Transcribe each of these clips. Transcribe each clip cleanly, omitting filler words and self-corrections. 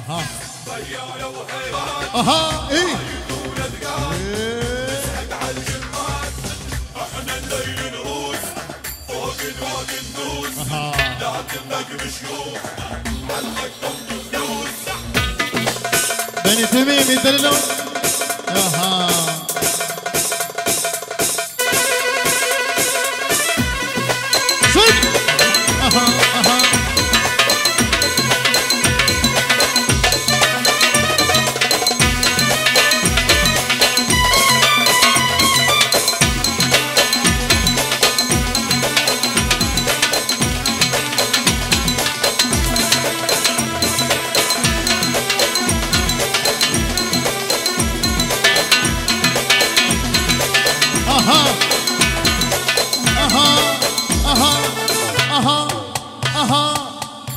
اها اها اي احنا الليل نروس فوق الواد النوس لكنك بشيوخ علقكم بفلوس بني تميم يدلون اها صد اها اها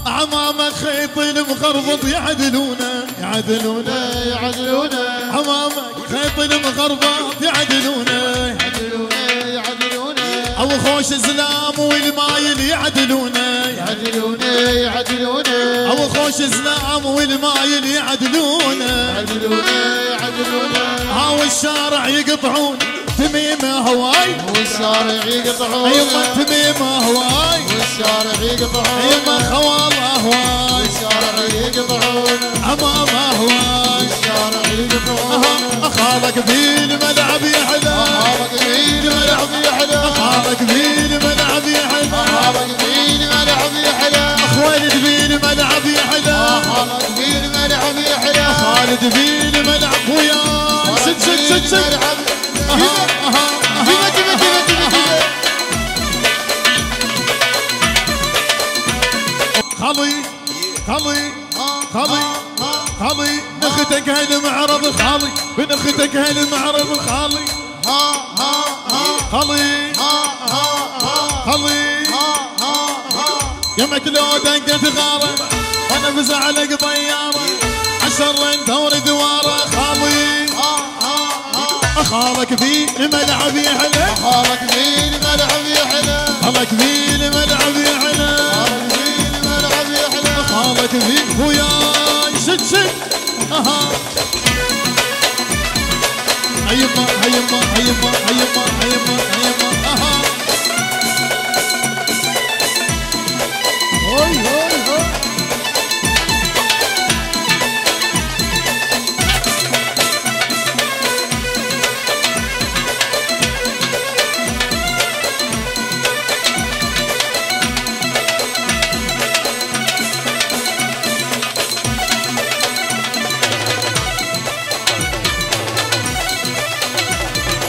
عمامك خيط المخربط يعدلونه يعدلونه يعدلونه عمامك خيط المخربط يعدلونه يعدلونه او خوش زلام والمايل يعدلونه يعدلونه يعدلونه او خوش زلام والمايل يعدلونه يعدلونه هاو الشارع يقطعون تميمه هواي والشارع يقطعون يما تميمه هواي والشارع يقطعون يما خواله هواي والشارع يقطعون عمامه هواي والشارع يقطعون اخالك بالملعب يحلى اخابك بين ملعب يحلى اخالك بالملعب يحلى اخابك بين ملعب يحلى خالد بالملعب يحلى اخابك بين ملعب يحلى خالد بالملعب وياي سد سد سد سد خالي خالي خالي خالي نختك هالمعرض خالي بنختك هالمعرض خالي خالي خالي يمك لو دقت غاره وانا بزعلك طياره عشر دور دواره خالي اخالك في الملعب يحلى اخابك بين ملعب يحلى اخالك في الملعب يحلى خالك في وياي سد سد اها هيما هيما هيما هيما هيما هيما اها هوي هوي هوي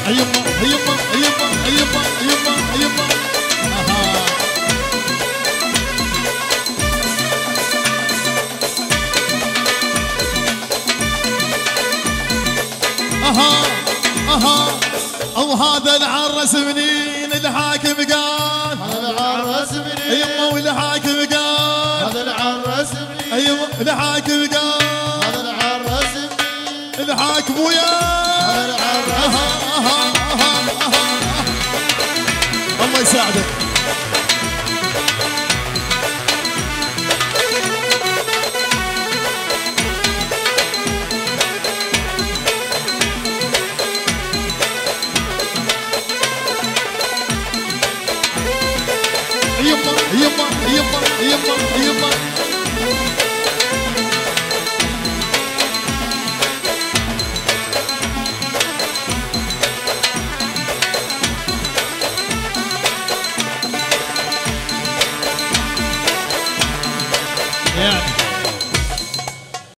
هيما هيما هيما هيما هيما هيما اها اها او هذا العرس منين الحاكم قال هذا العرس منين يما والحاكم قال هذا العرس منين ايوه الحاكم قال هذا العرس منين الحاكم وياه هذا العرس الله يساعدك